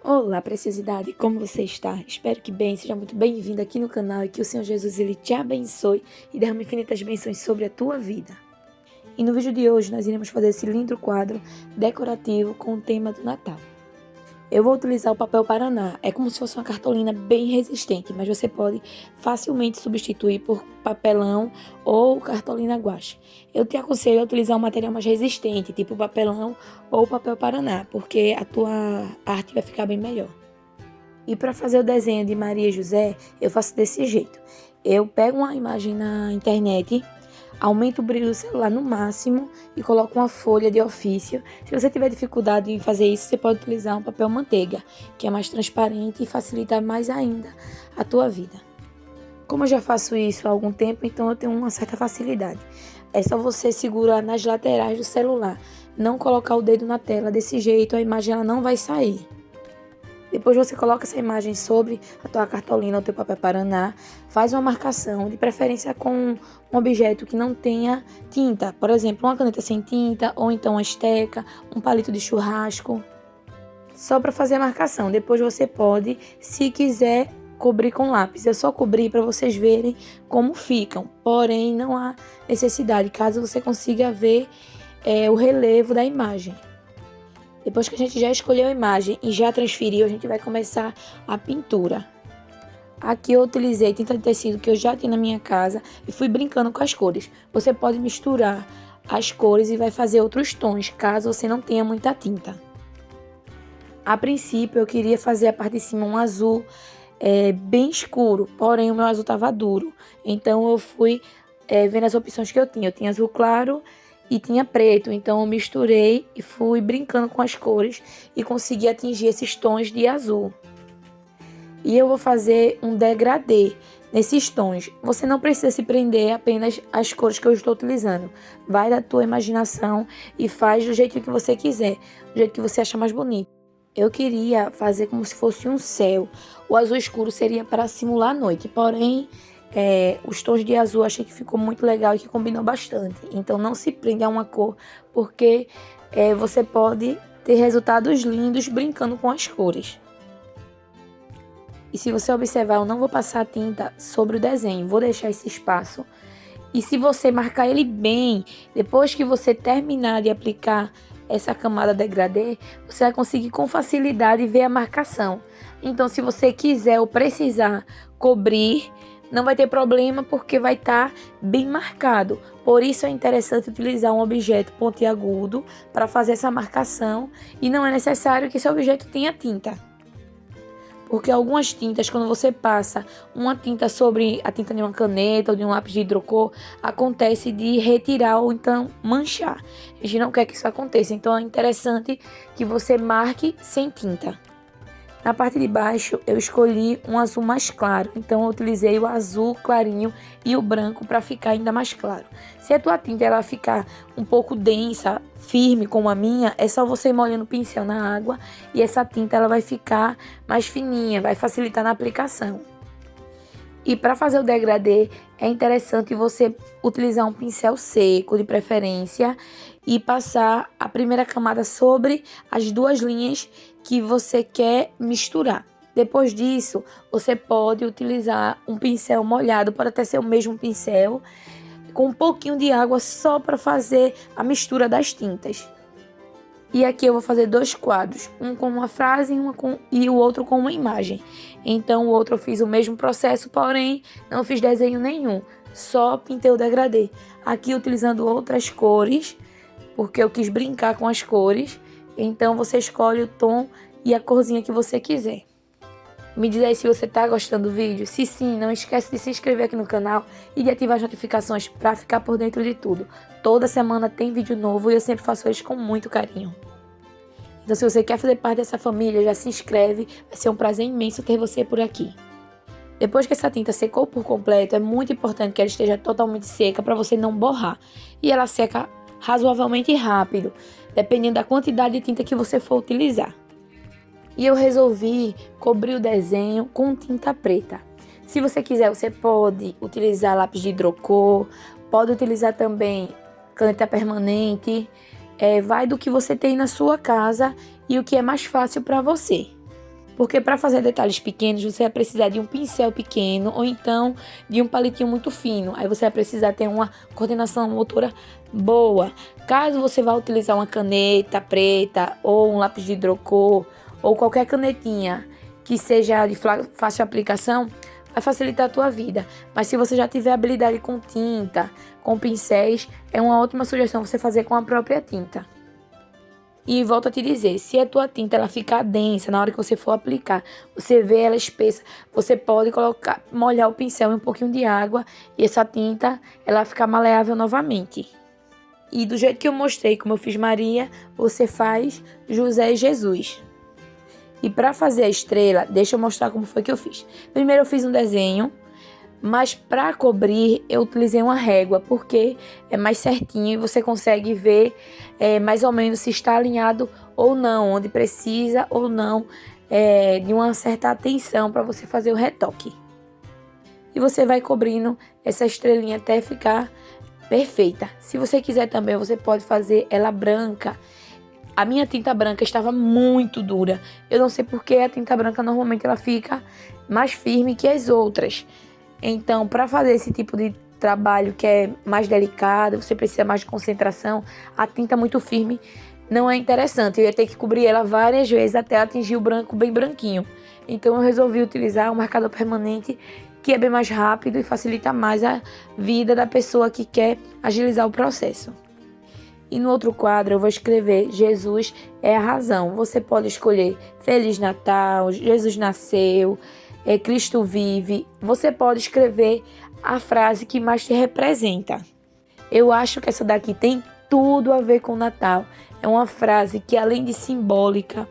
Olá, preciosidade, como você está? Espero que bem, seja muito bem-vindo aqui no canal e que o Senhor Jesus ele te abençoe e derrame infinitas bênçãos sobre a tua vida. E no vídeo de hoje nós iremos fazer esse lindo quadro decorativo com o tema do Natal. Eu vou utilizar o papel Paraná, é como se fosse uma cartolina bem resistente, mas você pode facilmente substituir por papelão ou cartolina guache. Eu te aconselho a utilizar um material mais resistente, tipo papelão ou papel Paraná, porque a tua arte vai ficar bem melhor. E para fazer o desenho de Maria e José, eu faço desse jeito. Eu pego uma imagem na internet, aumento o brilho do celular no máximo e coloco uma folha de ofício. Se você tiver dificuldade em fazer isso, você pode utilizar um papel manteiga, que é mais transparente e facilita mais ainda a tua vida. Como eu já faço isso há algum tempo, então eu tenho uma certa facilidade. É só você segurar nas laterais do celular, não colocar o dedo na tela, desse jeito a imagem ela não vai sair. Depois você coloca essa imagem sobre a tua cartolina ou teu papel Paraná, faz uma marcação, de preferência com um objeto que não tenha tinta, por exemplo, uma caneta sem tinta ou então uma esteca, um palito de churrasco, só para fazer a marcação. Depois você pode, se quiser, cobrir com lápis. Eu só cobri para vocês verem como ficam, porém não há necessidade, caso você consiga ver o relevo da imagem. Depois que a gente já escolheu a imagem e já transferiu, a gente vai começar a pintura. Aqui eu utilizei tinta de tecido que eu já tinha na minha casa e fui brincando com as cores. Você pode misturar as cores e vai fazer outros tons, caso você não tenha muita tinta. A princípio eu queria fazer a parte de cima um azul bem escuro, porém o meu azul estava duro. Então eu fui vendo as opções que eu tinha. Eu tinha azul claro e tinha preto, então eu misturei e fui brincando com as cores e consegui atingir esses tons de azul. E eu vou fazer um degradê nesses tons. Você não precisa se prender apenas às cores que eu estou utilizando. Vai da tua imaginação e faz do jeito que você quiser, do jeito que você achar mais bonito. Eu queria fazer como se fosse um céu. O azul escuro seria para simular a noite, porém os tons de azul achei que ficou muito legal e que combinou bastante. Então não se prenda a uma cor, porque você pode ter resultados lindos brincando com as cores. E se você observar, eu não vou passar tinta sobre o desenho, vou deixar esse espaço. E se você marcar ele bem, depois que você terminar de aplicar essa camada degradê, você vai conseguir com facilidade ver a marcação. Então se você quiser ou precisar cobrir, não vai ter problema porque vai estar bem marcado. Por isso é interessante utilizar um objeto pontiagudo para fazer essa marcação e não é necessário que esse objeto tenha tinta. Porque algumas tintas, quando você passa uma tinta sobre a tinta de uma caneta ou de um lápis de hidrocor, acontece de retirar ou então manchar. A gente não quer que isso aconteça, então é interessante que você marque sem tinta. Na parte de baixo eu escolhi um azul mais claro, então eu utilizei o azul clarinho e o branco para ficar ainda mais claro. Se a tua tinta ela ficar um pouco densa, firme como a minha, é só você ir molhando o pincel na água e essa tinta ela vai ficar mais fininha, vai facilitar na aplicação. E para fazer o degradê é interessante você utilizar um pincel seco de preferência e passar a primeira camada sobre as duas linhas que você quer misturar. Depois disso, você pode utilizar um pincel molhado, pode até ser o mesmo pincel, com um pouquinho de água só para fazer a mistura das tintas. E aqui eu vou fazer dois quadros, um com uma frase e o outro com uma imagem. Então o outro eu fiz o mesmo processo, porém não fiz desenho nenhum, só pintei o degradê. Aqui utilizando outras cores, porque eu quis brincar com as cores. Então você escolhe o tom e a corzinha que você quiser. Me diz aí se você está gostando do vídeo. Se sim, não esquece de se inscrever aqui no canal e de ativar as notificações para ficar por dentro de tudo. Toda semana tem vídeo novo e eu sempre faço eles com muito carinho. Então se você quer fazer parte dessa família, já se inscreve. Vai ser um prazer imenso ter você por aqui. Depois que essa tinta secou por completo, é muito importante que ela esteja totalmente seca para você não borrar. E ela seca razoavelmente rápido, dependendo da quantidade de tinta que você for utilizar. E eu resolvi cobrir o desenho com tinta preta. Se você quiser, você pode utilizar lápis de hidrocor, pode utilizar também caneta permanente, vai do que você tem na sua casa e o que é mais fácil para você. Porque para fazer detalhes pequenos, você vai precisar de um pincel pequeno ou então de um palitinho muito fino. Aí você vai precisar ter uma coordenação motora boa. Caso você vá utilizar uma caneta preta ou um lápis de hidrocor ou qualquer canetinha que seja de fácil aplicação, vai facilitar a tua vida. Mas se você já tiver habilidade com tinta, com pincéis, é uma ótima sugestão você fazer com a própria tinta. E volto a te dizer, se a tua tinta ela ficar densa na hora que você for aplicar, você vê ela espessa, você pode molhar o pincel em um pouquinho de água e essa tinta ela vai ficar maleável novamente. E do jeito que eu mostrei, como eu fiz Maria, você faz José e Jesus. E para fazer a estrela, deixa eu mostrar como foi que eu fiz. Primeiro eu fiz um desenho, mas para cobrir eu utilizei uma régua, porque é mais certinho e você consegue ver mais ou menos se está alinhado ou não, onde precisa ou não de uma certa atenção para você fazer o retoque. E você vai cobrindo essa estrelinha até ficar perfeita. Se você quiser também, você pode fazer ela branca. A minha tinta branca estava muito dura. Eu não sei porque a tinta branca normalmente ela fica mais firme que as outras. Então, para fazer esse tipo de trabalho que é mais delicado, você precisa mais de concentração, a tinta muito firme não é interessante. Eu ia ter que cobrir ela várias vezes até atingir o branco bem branquinho. Então, eu resolvi utilizar um marcador permanente que é bem mais rápido e facilita mais a vida da pessoa que quer agilizar o processo. E no outro quadro eu vou escrever Jesus é a razão. Você pode escolher Feliz Natal, Jesus nasceu, Cristo vive. Você pode escrever a frase que mais te representa. Eu acho que essa daqui tem tudo a ver com o Natal. É uma frase que, além de simbólica,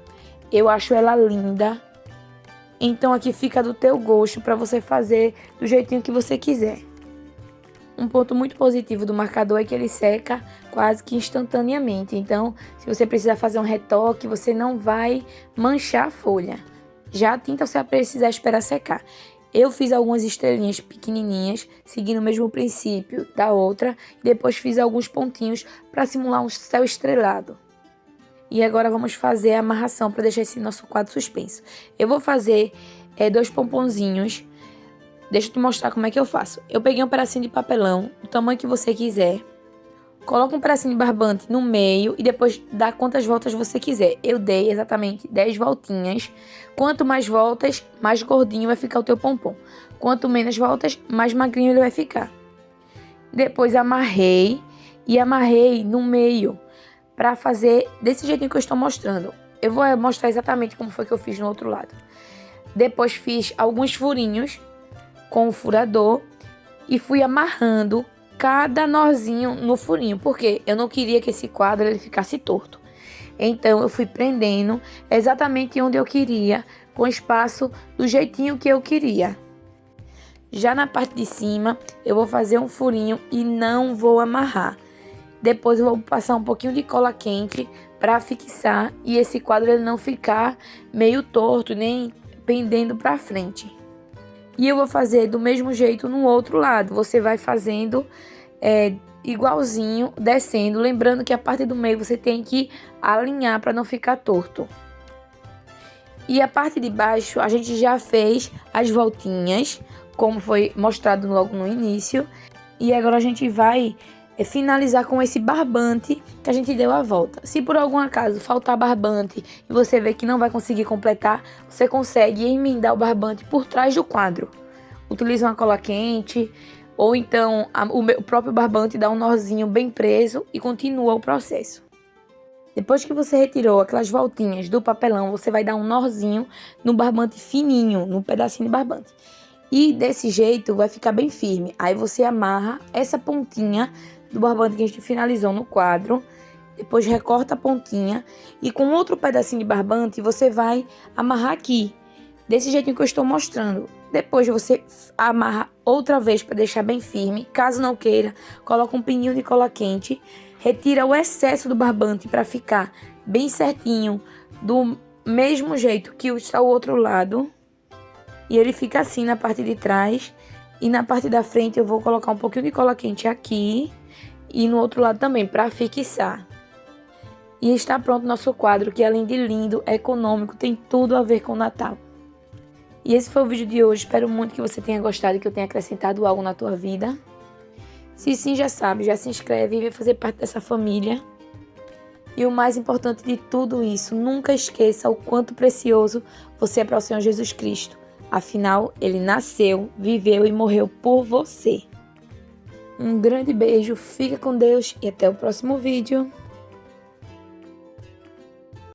eu acho ela linda. Então aqui fica do teu gosto para você fazer do jeitinho que você quiser. Um ponto muito positivo do marcador é que ele seca quase que instantaneamente. Então, se você precisar fazer um retoque, você não vai manchar a folha. Já a tinta você vai precisar esperar secar. Eu fiz algumas estrelinhas pequenininhas, seguindo o mesmo princípio da outra. E depois fiz alguns pontinhos para simular um céu estrelado. E agora vamos fazer a amarração para deixar esse nosso quadro suspenso. Eu vou fazer 2 pomponzinhos. Deixa eu te mostrar como é que eu faço. Eu peguei um pedacinho de papelão, o tamanho que você quiser. Coloca um pedacinho de barbante no meio e depois dá quantas voltas você quiser. Eu dei exatamente 10 voltinhas. Quanto mais voltas, mais gordinho vai ficar o teu pompom. Quanto menos voltas, mais magrinho ele vai ficar. Depois amarrei no meio para fazer desse jeitinho que eu estou mostrando. Eu vou mostrar exatamente como foi que eu fiz no outro lado. Depois fiz alguns furinhos com o furador e fui amarrando cada nozinho no furinho, porque eu não queria que esse quadro ele ficasse torto. Então eu fui prendendo exatamente onde eu queria, com espaço do jeitinho que eu queria. Já na parte de cima eu vou fazer um furinho e não vou amarrar. Depois eu vou passar um pouquinho de cola quente para fixar e esse quadro ele não ficar meio torto nem pendendo para frente. E eu vou fazer do mesmo jeito no outro lado. Você vai fazendo igualzinho, descendo. Lembrando que a parte do meio você tem que alinhar para não ficar torto. E a parte de baixo a gente já fez as voltinhas, como foi mostrado logo no início. E agora a gente vai finalizar com esse barbante que a gente deu a volta. Se por algum acaso faltar barbante e você vê que não vai conseguir completar, você consegue emendar o barbante por trás do quadro. Utiliza uma cola quente ou então o próprio barbante dá um nozinho bem preso e continua o processo. Depois que você retirou aquelas voltinhas do papelão, você vai dar um nozinho no barbante fininho, no pedacinho de barbante. E desse jeito vai ficar bem firme. Aí você amarra essa pontinha do barbante que a gente finalizou no quadro, depois recorta a pontinha e com outro pedacinho de barbante você vai amarrar aqui, desse jeitinho que eu estou mostrando. Depois você amarra outra vez para deixar bem firme. Caso não queira, coloca um pininho de cola quente, retira o excesso do barbante para ficar bem certinho, do mesmo jeito que está o outro lado. E ele fica assim na parte de trás e na parte da frente eu vou colocar um pouquinho de cola quente aqui. E no outro lado também, para fixar. E está pronto nosso quadro, que além de lindo, é econômico, tem tudo a ver com o Natal. E esse foi o vídeo de hoje. Espero muito que você tenha gostado e que eu tenha acrescentado algo na tua vida. Se sim, já sabe, já se inscreve e vem fazer parte dessa família. E o mais importante de tudo isso, nunca esqueça o quanto precioso você é para o Senhor Jesus Cristo. Afinal, Ele nasceu, viveu e morreu por você. Um grande beijo, fica com Deus e até o próximo vídeo.